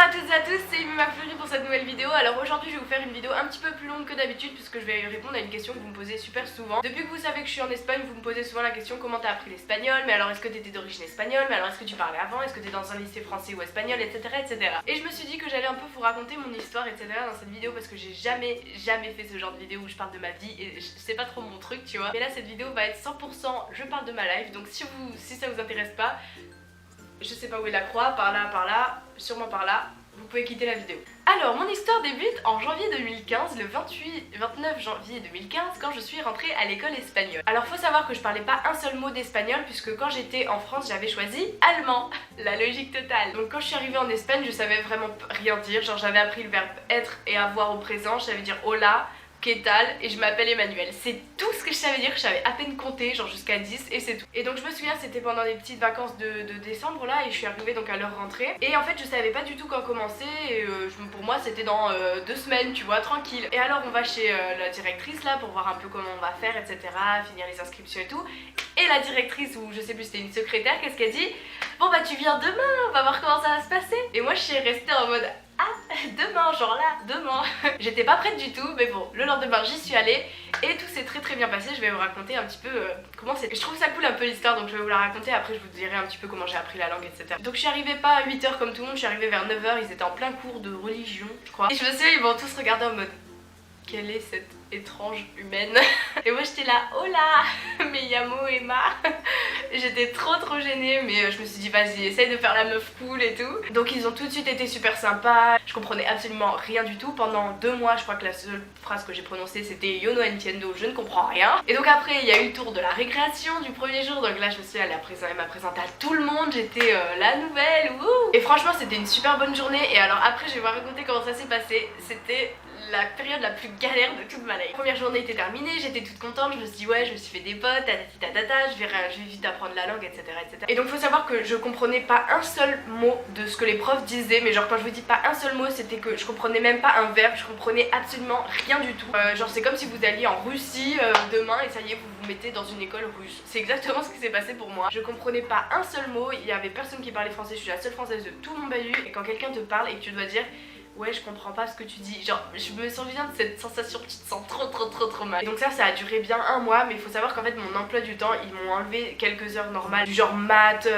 à toutes et à tous, c'est Mimafleury pour cette nouvelle vidéo. Alors aujourd'hui je vais vous faire une vidéo un petit peu plus longue que d'habitude puisque je vais répondre à une question que vous me posez super souvent. Depuis que vous savez que je suis en Espagne, vous me posez souvent la question comment t'as appris l'espagnol, mais alors est-ce que t'étais d'origine espagnole, mais alors est-ce que tu parlais avant, est-ce que t'es dans un lycée français ou espagnol, etc. etc. Et je me suis dit que j'allais un peu vous raconter mon histoire, etc. dans cette vidéo parce que j'ai jamais fait ce genre de vidéo où je parle de ma vie et c'est pas trop mon truc, tu vois. Mais là cette vidéo va être 100% je parle de ma life, donc si ça vous intéresse pas, je sais pas où est la croix, par là, sûrement par là, vous pouvez quitter la vidéo. Alors mon histoire débute en janvier 2015, le 29 janvier 2015, quand je suis rentrée à l'école espagnole. Alors faut savoir que je parlais pas un seul mot d'espagnol puisque quand j'étais en France j'avais choisi allemand, la logique totale. Donc quand je suis arrivée en Espagne je savais vraiment rien dire, genre j'avais appris le verbe être et avoir au présent, je savais dire hola, qu'est-ce et je m'appelle Emmanuel. C'est tout ce que je savais dire, je savais à peine compter, genre jusqu'à 10 et c'est tout. Et donc je me souviens c'était pendant les petites vacances de décembre là et je suis arrivée donc à leur rentrée. Et en fait je savais pas du tout quand commencer et pour moi c'était dans 2 semaines tu vois, tranquille. Et alors on va chez la directrice là pour voir un peu comment on va faire etc, finir les inscriptions et tout. Et la directrice ou je sais plus c'était une secrétaire, qu'est-ce qu'elle dit? Bon bah tu viens demain, on va voir comment ça va se passer. Et moi je suis restée en mode ah, demain, genre là, demain. J'étais pas prête du tout, mais bon, le lendemain j'y suis allée et tout s'est très bien passé. Je vais vous raconter un petit peu comment c'est. Je trouve ça cool un peu l'histoire, donc je vais vous la raconter. Après, je vous dirai un petit peu comment j'ai appris la langue, etc. Donc, je suis arrivée pas à 8h comme tout le monde, je suis arrivée vers 9h. Ils étaient en plein cours de religion, je crois. Et je me souviens, ils m'ont tous regardé en mode quelle est cette étrange humaine? Et moi j'étais là, hola, me llamo Emma. J'étais trop gênée, mais je me suis dit vas-y, essaye de faire la meuf cool et tout. Donc ils ont tout de suite été super sympas. Je comprenais absolument rien du tout. Pendant 2 mois, je crois que la seule phrase que j'ai prononcée c'était Yo no entiendo, je ne comprends rien. Et donc après il y a eu le tour de la récréation du premier jour. Donc là je me suis allée elle m'a présenté à tout le monde. J'étais la nouvelle, wouh. Et franchement c'était une super bonne journée. Et alors après je vais vous raconter comment ça s'est passé. C'était la période la plus galère de toute ma life. La première journée était terminée, j'étais toute contente, je me suis dit ouais je me suis fait des potes, je vais vite apprendre la langue, etc. Et donc faut savoir que je comprenais pas un seul mot de ce que les profs disaient, mais genre quand je vous dis pas un seul mot c'était que je comprenais même pas un verbe, je comprenais absolument rien du tout. Genre c'est comme si vous alliez en Russie demain et ça y est vous vous mettez dans une école russe. C'est exactement ce qui s'est passé pour moi. Je comprenais pas un seul mot, il y avait personne qui parlait français, je suis la seule française de tout mon bahut et quand quelqu'un te parle et que tu dois dire ouais je comprends pas ce que tu dis, genre je me souviens de cette sensation, tu te sens trop mal. Et donc ça a duré bien 1 mois, mais il faut savoir qu'en fait mon emploi du temps ils m'ont enlevé quelques heures normales du genre maths,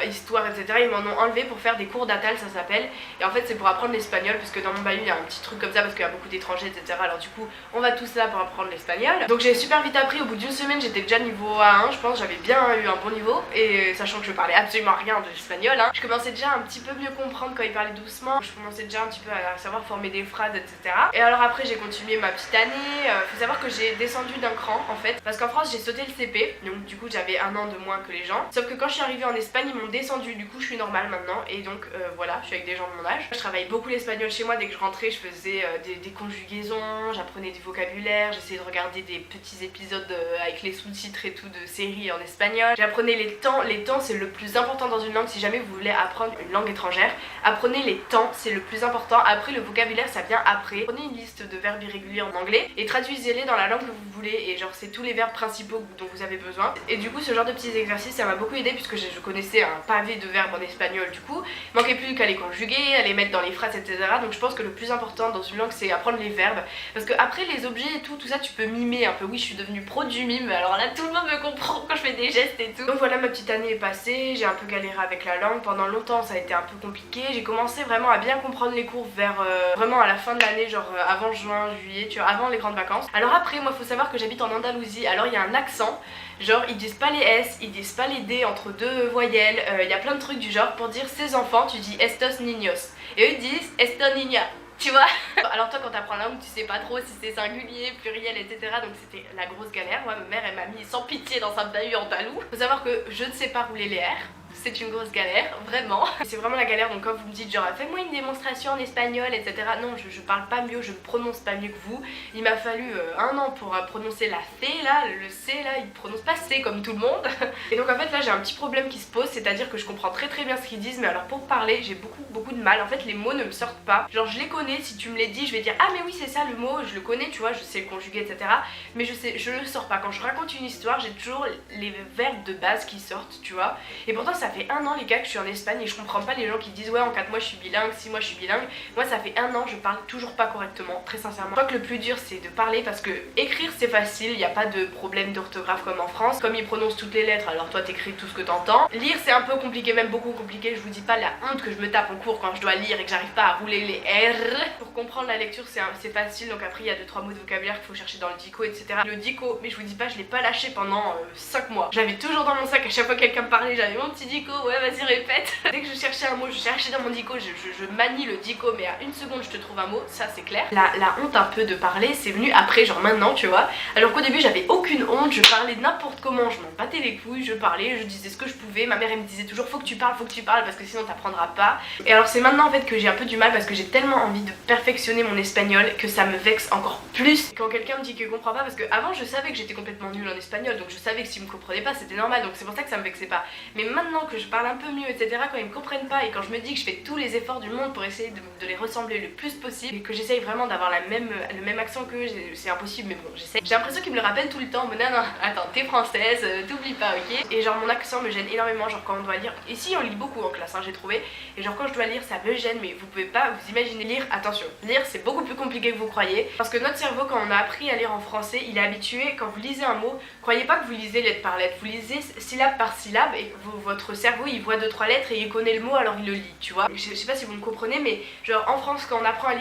histoire etc. Ils m'en ont enlevé pour faire des cours d'attal ça s'appelle. Et en fait c'est pour apprendre l'espagnol parce que dans mon bahut il y a un petit truc comme ça parce qu'il y a beaucoup d'étrangers etc. Alors du coup on va tous là pour apprendre l'espagnol. Donc j'ai super vite appris, au bout d'1 semaine j'étais déjà niveau A1 je pense, j'avais bien eu un bon niveau. Et sachant que je parlais absolument rien de l'espagnol hein, je commençais déjà un petit peu mieux comprendre quand ils parlaient doucement. Je commençais déjà un petit peu à savoir former des phrases etc. Et alors après j'ai continué ma petite année, faut savoir que j'ai descendu d'un cran en fait parce qu'en France j'ai sauté le CP donc du coup j'avais 1 an de moins que les gens, sauf que quand je suis arrivée en Espagne ils m'ont descendu, du coup je suis normale maintenant et donc voilà je suis avec des gens de mon âge. Je travaille beaucoup l'espagnol chez moi, dès que je rentrais je faisais des conjugaisons, j'apprenais du vocabulaire, j'essayais de regarder des petits épisodes avec les sous-titres et tout de séries en espagnol, j'apprenais les temps c'est le plus important dans une langue. Si jamais vous voulez apprendre une langue étrangère, apprenez les temps, c'est le plus important. Après le vocabulaire ça vient après. Prenez une liste de verbes irréguliers en anglais et traduisez-les dans la langue que vous voulez et genre c'est tous les verbes principaux dont vous avez besoin. Et du coup ce genre de petits exercices ça m'a beaucoup aidé puisque je connaissais un pavé de verbes en espagnol du coup. Il manquait plus qu'à les conjuguer, à les mettre dans les phrases etc. Donc je pense que le plus important dans une langue c'est apprendre les verbes parce que après les objets et tout ça tu peux mimer un peu. Oui je suis devenue pro du mime, alors là tout le monde me comprend quand je fais des gestes et tout. Donc voilà ma petite année est passée, j'ai un peu galéré avec la langue. Pendant longtemps ça a été un peu compliqué, j'ai commencé vraiment à bien comprendre les cours vers vraiment à la fin de l'année, genre avant juin, juillet, tu vois, avant les grandes vacances. Alors après, moi faut savoir que j'habite en Andalousie, alors il y a un accent, genre ils disent pas les S, ils disent pas les D entre 2 voyelles, il y a plein de trucs du genre pour dire ces enfants, tu dis estos niños, et eux ils disent esto niña. Tu vois. Alors toi quand t'apprends la langue tu sais pas trop si c'est singulier, pluriel etc. Donc c'était la grosse galère. Moi ma mère elle m'a mis sans pitié dans un bahut en talou. Faut savoir que je ne sais pas rouler les R. C'est une grosse galère, vraiment. C'est vraiment la galère, donc quand vous me dites genre fais-moi une démonstration en espagnol etc. Non je parle pas mieux, je ne prononce pas mieux que vous. Il m'a fallu 1 an pour prononcer la C là, le C là, il prononce pas C comme tout le monde. Et donc en fait là j'ai un petit problème qui se pose, c'est-à-dire que je comprends très bien ce qu'ils disent, mais alors pour parler j'ai beaucoup de mal. En fait les mots ne me sortent pas, genre je les connais, si tu me les dis je vais dire ah mais oui c'est ça le mot, je le connais tu vois, je sais le conjuguer etc. Mais je le sors pas, quand je raconte une histoire j'ai toujours les verbes de base qui sortent tu vois. Et pourtant ça fait 1 an les gars que je suis en Espagne et je comprends pas les gens qui disent ouais en 4 mois je suis bilingue, 6 mois je suis bilingue. Moi ça fait 1 an, je parle toujours pas correctement, très sincèrement. Je crois que le plus dur c'est de parler parce que écrire c'est facile, il n'y a pas de problème d'orthographe comme en France. Comme ils prononcent toutes les lettres, alors toi t'écris tout ce que t'entends. Lire c'est un peu compliqué, même beaucoup compliqué, je vous dis pas la honte que je me tape en cours quand je dois lire et que j'arrive pas à rouler les R. Pour comprendre la lecture c'est facile, donc après il y a 2-3 mots de vocabulaire qu'il faut chercher dans le dico, etc. Le dico, mais je vous dis pas, je l'ai pas lâché pendant 5 mois. J'avais toujours dans mon sac, à chaque fois que quelqu'un me parlait, j'avais mon petit dico, ouais vas-y répète. Dès que je cherchais un mot, je cherchais dans mon dico, je manie le dico, mais à 1 seconde je te trouve un mot, ça c'est clair. La honte un peu de parler, c'est venu après, genre maintenant, tu vois. Alors qu'au début j'avais aucune honte, je parlais n'importe comment, je m'en battais les couilles, je parlais, je disais ce que je pouvais. Ma mère elle me disait toujours faut que tu parles parce que sinon t'apprendras pas. Et alors c'est maintenant en fait que j'ai un peu du mal parce que j'ai tellement envie de perfectionner mon espagnol que ça me vexe encore plus quand quelqu'un me dit qu'il comprend pas, parce que avant je savais que j'étais complètement nulle en espagnol, donc je savais que s'ils me comprenaient pas c'était normal, donc c'est pour ça que ça me vexait pas. Mais maintenant que je parle un peu mieux, etc., quand ils me comprennent pas et quand je me dis que je fais tous les efforts du monde pour essayer de les ressembler le plus possible et que j'essaye vraiment d'avoir le même accent qu'eux, c'est impossible, mais bon j'essaie. J'ai l'impression qu'ils me le rappellent tout le temps, mais non attends t'es française, t'oublies pas, ok. Et genre mon accent me gêne énormément, genre quand on doit lire, ici on lit beaucoup en classe j'ai trouvé, et genre quand je dois lire ça me gêne, mais vous pouvez pas vous imaginer lire. Attention, lire c'est beaucoup plus compliqué que vous croyez, parce que notre cerveau quand on a appris à lire en français, il est habitué, quand vous lisez un mot, croyez pas que vous lisez lettre par lettre, vous lisez syllabe par syllabe et votre cerveau il voit 2-3 lettres et il connaît le mot alors il le lit, tu vois. Je sais pas si vous me comprenez, mais genre en France quand on apprend à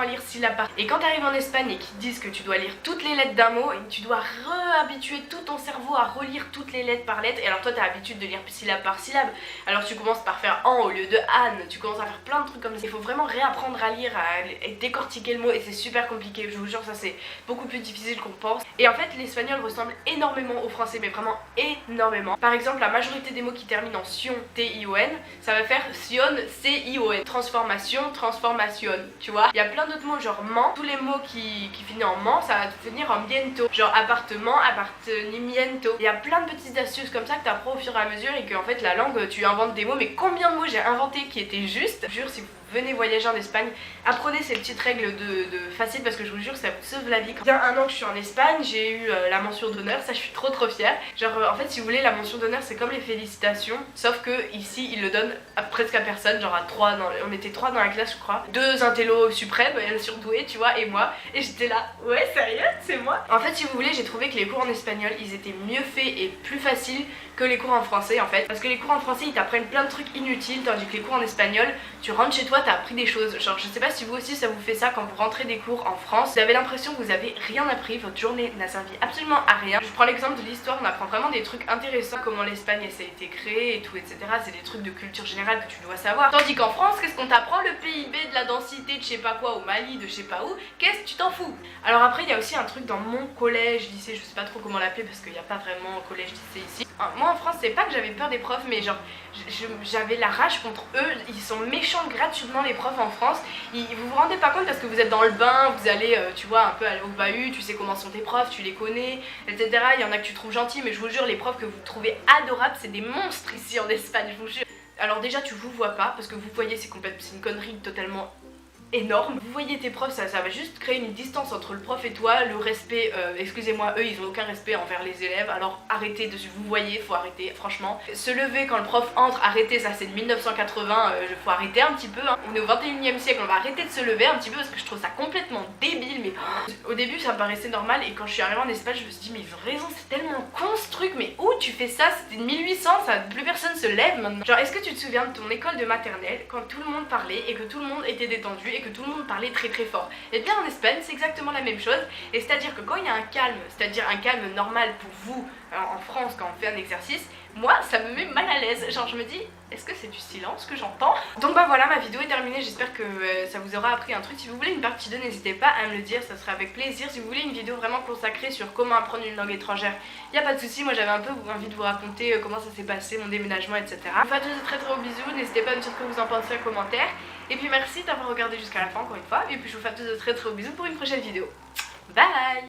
lire syllabe par. Et quand t'arrives en Espagne et qu'ils disent que tu dois lire toutes les lettres d'un mot, tu dois réhabituer tout ton cerveau à relire toutes les lettres par lettre, et alors toi t'as l'habitude de lire syllabe par syllabe, alors tu commences par faire en au lieu de Anne, tu commences à faire plein de trucs comme ça. Il faut vraiment réapprendre à lire, à décortiquer le mot, et c'est super compliqué, je vous jure, ça c'est beaucoup plus difficile qu'on pense. Et en fait l'espagnol ressemble énormément au français, mais vraiment énormément. Par exemple la majorité des mots qui terminent en sion, T-I-O-N, ça va faire sion, C-I-O-N, transformation, transformation, tu vois. Il y a plein d'autres mots genre man, tous les mots qui finissent en man, ça va finir en miento, genre appartement, appartenimiento. Il y a plein de petites astuces comme ça que t'apprends au fur et à mesure, et que en fait la langue, tu inventes des mots, mais combien de mots j'ai inventé qui étaient justes. Je jure, si vous venez voyager en Espagne, apprenez ces petites règles de facile, parce que je vous jure ça vous sauve la vie. Il y a 1 an que je suis en Espagne, j'ai eu la mention d'honneur, ça je suis trop fière. Genre en fait si vous voulez la mention d'honneur c'est comme les félicitations, sauf que ici ils le donnent presque à personne, genre à 3, on était 3 dans la classe je crois, 2 intellos suprêmes, elle surdouée tu vois, et moi, et j'étais là, ouais sérieux c'est moi. En fait si vous voulez j'ai trouvé que les cours en espagnol ils étaient mieux faits et plus faciles que les cours en français en fait, parce que les cours en français ils t'apprennent plein de trucs inutiles, tandis que les cours en espagnol tu rentres chez toi, t'as appris des choses. Genre je sais pas si vous aussi ça vous fait ça quand vous rentrez des cours en France, vous avez l'impression que vous avez rien appris, votre journée n'a servi absolument à rien. Je prends l'exemple de l'histoire, on apprend vraiment des trucs intéressants, comment l'Espagne ça a été créé et tout, etc. C'est des trucs de culture générale que tu dois savoir. Tandis qu'en France, qu'est-ce qu'on t'apprend? Le PIB, de la densité de je sais pas quoi au Mali, de je sais pas où, qu'est-ce que tu t'en fous? Alors après il y a aussi un truc dans mon collège, lycée, je sais pas trop comment l'appeler parce qu'il n'y a pas vraiment collège, lycée ici. Moi en France c'est pas que j'avais peur des profs, mais genre j'avais la rage contre eux, ils sont méchants gratuitement les profs en France. Vous vous rendez pas compte parce que vous êtes dans le bain, vous allez tu vois un peu au bahut, tu sais comment sont tes profs, tu les connais, etc. Il y en a que tu trouves gentils, mais je vous jure les profs que vous trouvez adorables c'est des monstres ici en Espagne, je vous jure. Alors déjà tu vous vois pas parce que vous voyez c'est une connerie totalement énorme. Vous voyez tes profs, ça va juste créer une distance entre le prof et toi, le respect, excusez-moi, eux ils ont aucun respect envers les élèves, alors arrêtez de, vous voyez, faut arrêter, franchement. Se lever quand le prof entre, arrêtez, ça c'est de 1980, faut arrêter un petit peu, hein. On est au 21e siècle, on va arrêter de se lever un petit peu parce que je trouve ça complètement débile, mais au début ça me paraissait normal, et quand je suis arrivée en Espagne je me suis dit mais vraiment c'est tellement con ce truc, mais où tu fais ça? C'était 1800, plus personne se lève maintenant. Genre est-ce que tu te souviens de ton école de maternelle quand tout le monde parlait et que tout le monde était détendu et que tout le monde parlait très fort? Et bien en Espagne c'est exactement la même chose, et c'est à dire que quand il y a un calme, c'est-à-dire un calme normal pour vous en France quand on fait un exercice, moi ça me met mal à l'aise, genre je me dis est-ce que c'est du silence que j'entends? Donc bah voilà, ma vidéo est terminée, j'espère que ça vous aura appris un truc. Si vous voulez une partie 2 n'hésitez pas à me le dire, ça sera avec plaisir. Si vous voulez une vidéo vraiment consacrée sur comment apprendre une langue étrangère, y a pas de souci, moi j'avais un peu envie de vous raconter comment ça s'est passé, mon déménagement, etc. Je vous fais tous de très gros bisous, n'hésitez pas à me dire ce que vous en pensez en commentaire. Et puis merci d'avoir regardé jusqu'à la fin encore une fois, et puis je vous fais tous de très gros bisous pour une prochaine vidéo. Bye!